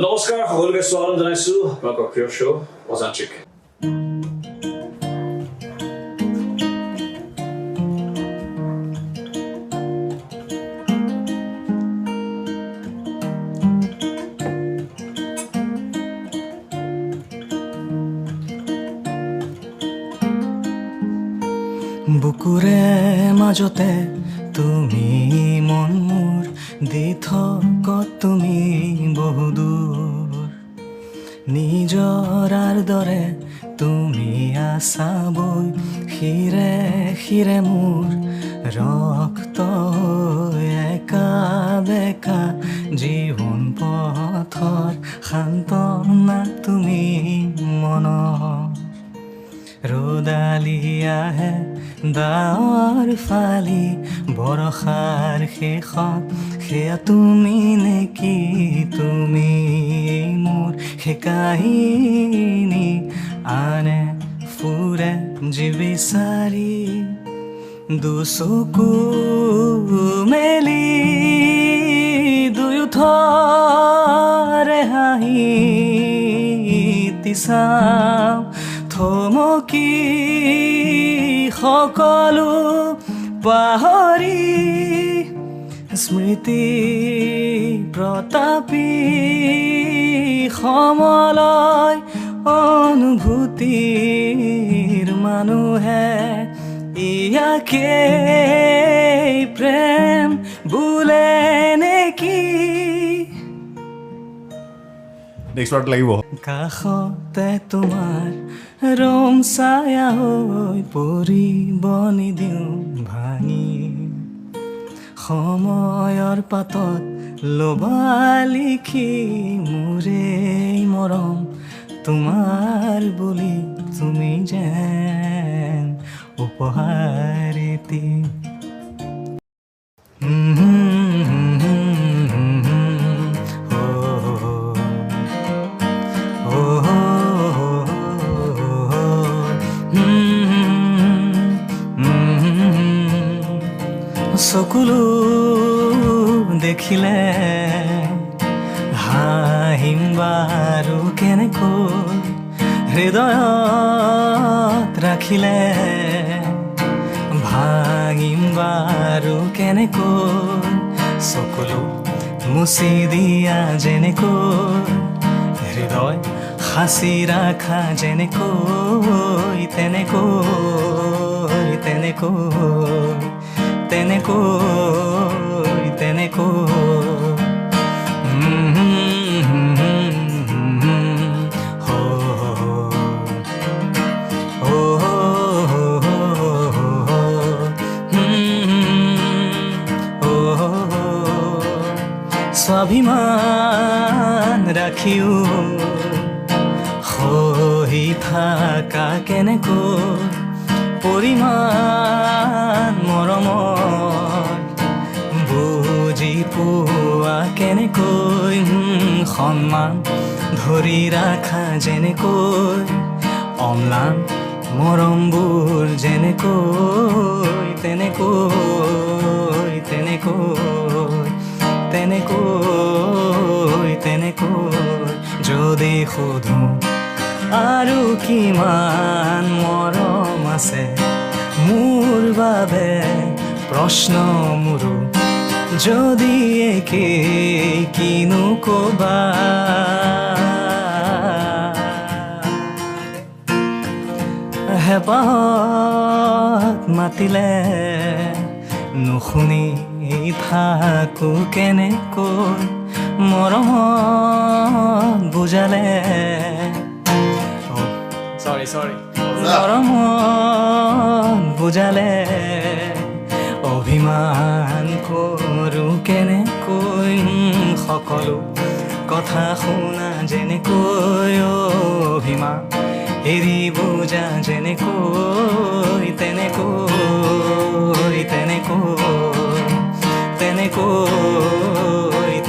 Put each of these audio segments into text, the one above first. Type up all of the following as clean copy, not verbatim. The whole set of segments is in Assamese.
নমস্কাৰ সকলোকে স্বাগতম জনাইছো আপোনালোকৰ প্ৰিয় শ্ব' অজান্ত্ৰিক। বুকুৰে মাজতে তুমি মন মোৰ দি থকা তুমি বহুদূৰ নিজৰাৰ দৰে তুমি আছা বৈ শিৰে শিৰে মোৰ ৰক্ত হৈ একা বেকা জীৱন পথৰ সান্তনা তুমি মনৰ ৰ'দালি আহে ডাৱৰ ফালি বৰষাৰ শেষত সেয়া তুমি নেকি তুমি মোৰ সেই কাহিনী আনে ফুৰে যি বিচাৰি দুচকু মেলি দুয়োথৰে হাঁহি চাওঁ থমকি সকলো পাহৰি স্মৃতি প্ৰতাপী সমলয় অনুভূতিৰ মানুহে ইয়াকে প্ৰেম বোলে নেকি কাষতে তোমাৰ ৰম ছায়া হৈ পৰিব নিদিওঁ ভাঙি সময়ৰ পাতত লবা লিখি মোৰে মৰম তোমাৰ বুলি তুমি যেন উপহাৰ এটি চকুলো দেখিলে হাঁহিম বাৰু কেনেকৈ হৃদয়ত ৰাখিলে ভাঙিম বাৰু কেনেকৈ চকুলো মুচি দিয়া যেনেকৈ হৃদয় সাঁচি ৰাখা যেনেকৈ তেনেকৈ তেনেকৈ তেনেকৈ তেনেকৈ স্বাভিমান ৰাখিও সহি থাকা কেনেকৈ পৰিমাণ মৰমৰ বুজি পোৱা কেনেকৈ সন্মান ধৰি ৰাখা যেনেকৈ অম্লান মৰমবোৰ যেনেকৈ তেনেকৈ তেনেকৈ তেনেকৈ তেনেকৈ যদি সোধো আৰু কিমান মৰম আছে মোৰ বাবে প্ৰশ্ন মোৰো যদি একেই কিনো ক'বা হেঁপাহত মাতিলে নুশুনি থাকো কেনেকৈ মৰমত বুজালে মৰমত বুজালে অভিমান কৰোঁ কেনেকৈ সকলো কথা শুনা যেনেকৈ অভিমান এৰি বুজা যেনেকৈ তেনেকৈ তেনেকৈ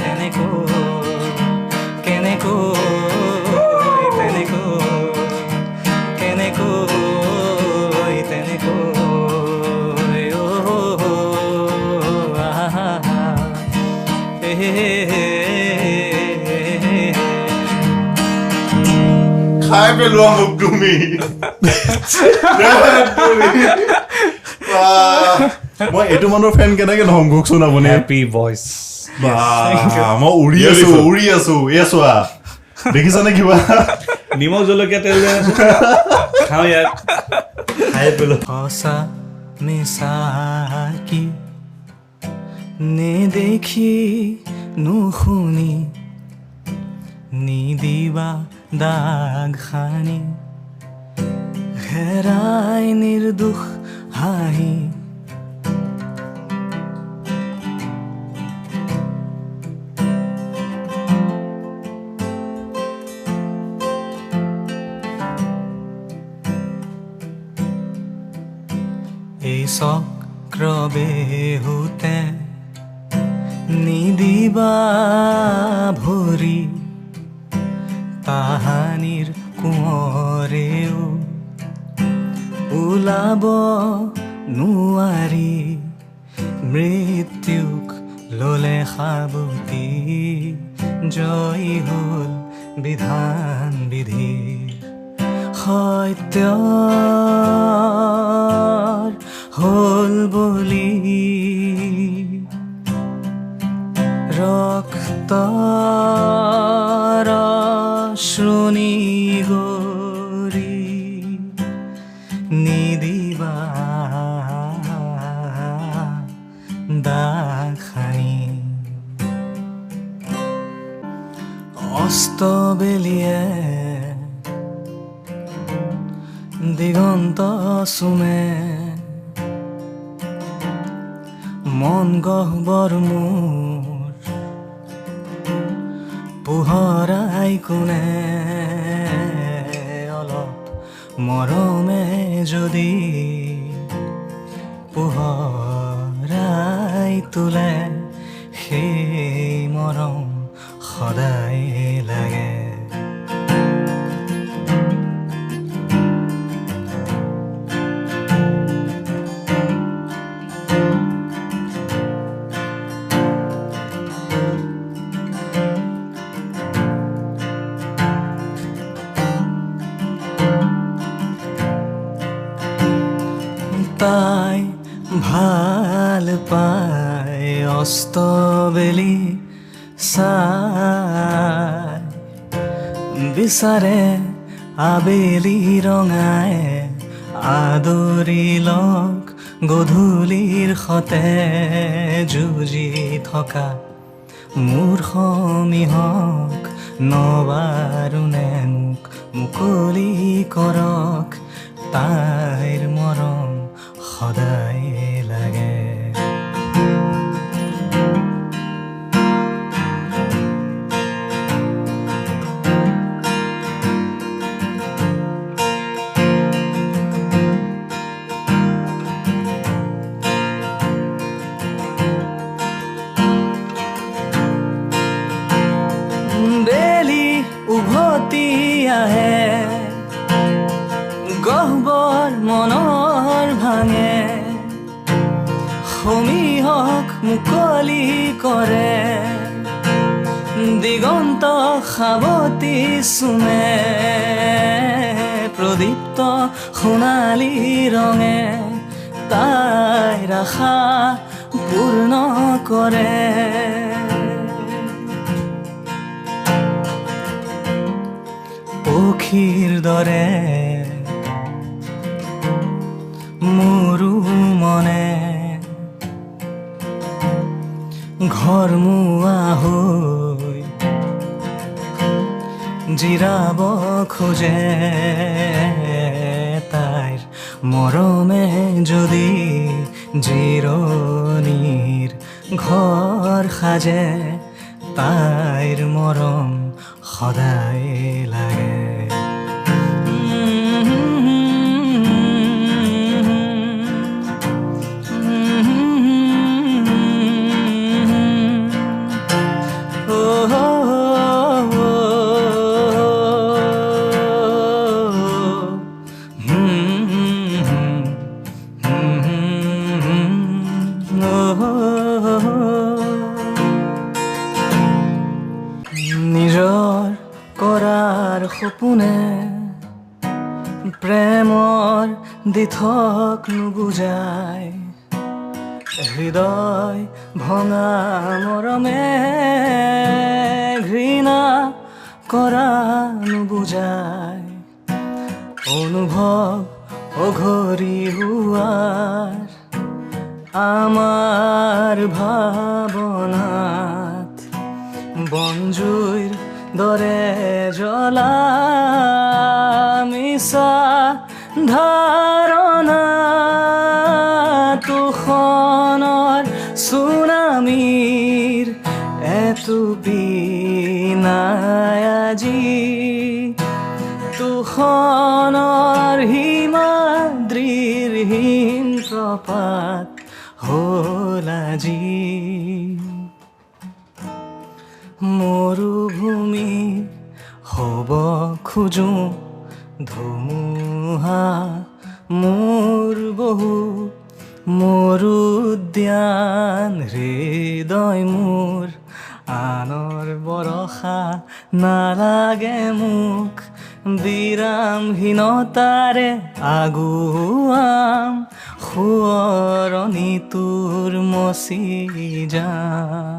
তেনেকৈ তেনেকৈ কেনেকৈ তেনেকৈ কেনেকৈ তেনেকৈ খাই পেলোৱা মোক তুমি মই এইটো মানুহৰ ফেন কেনেকে নহম কওকচোন আপুনি হেপী ভইচ মই উৰি আছো এয়া চোৱা দেখিছানে কিবা নিমখ জলকীয়া তেল দিয়া আছে খাওঁ ইয়াক খাই পেলো সঁচা মিছা কি নেদেখি নুশুনি নিদিবা দাগ খানি হেৰাই নিৰ্দোষ হাঁহি এই চক্ৰ বেহুতে নিদিবা ভৰি তাহানিৰ কোঁৱৰেও ওলাব নোৱাৰি মৃত্যুক ললে সাবতি জয়ী হ'ল বিধান বিধিৰ সত্যৰ হ'ল বুলি ৰক্তৰ শ্ৰুণি গৰি নিদিবা দাগ খানি অস্তবেলিয়ে দিগন্ত চুমে মন গহ্বৰ মোৰ পোহৰাই কোনে অলপ মৰমে যদি পোহৰাই তোলে সেই মৰম সদায় লাগে তাই ভাল পায় অস্তবেলি চাই বিচাৰে আবেলি ৰঙাই আদৰি লগ গধূলিৰ সতে যুঁজি থকা মোৰ সমীহক নবাৰুণে মোক মুকলি কৰক তাইৰ মৰম সদায় লাগে বেলি উভতি আহে গহ্বৰ মনৰ ভাঙে সমীহক মুকলি কৰে দিগন্ত সাৱতি চুমে প্ৰদীপ্ত সোণালী ৰঙে তাইৰ আশা পূৰ্ণ কৰে পক্ষীৰ দৰে মোৰো মনে ঘৰমুৱা হৈ জিৰাব খোজে তাইৰ মৰমে যদি জিৰণিৰ ঘৰ সাজে তাইৰ মৰম সদায় লাগে নিজৰ কৰাৰ সপোনে প্ৰেমৰ দিঠক নুবুজাই হৃদয় ভঙা মৰমে ঘৃণা কৰা নুবুজাই অনুভৱ অঘৰী হোৱাৰ আমাৰ ভাৱনাত বনজুইৰ দৰে জ্বলা মিছা ধাৰণা তুষনৰ চুনামীৰ এটুপি নাই আজি তুষনৰ হিমাদ্ৰীৰ হিম প্ৰপাত হ'ল আজি মৰুভূমি হ'ব খোজো ধুমুহা মোৰ বহু মৰুদ্যান হৃদয় মোৰ আনৰ বৰষা নালাগে মোক বিৰামহীনতাৰে আগুৱাম সোঁৱৰণি তোৰ মচি যাম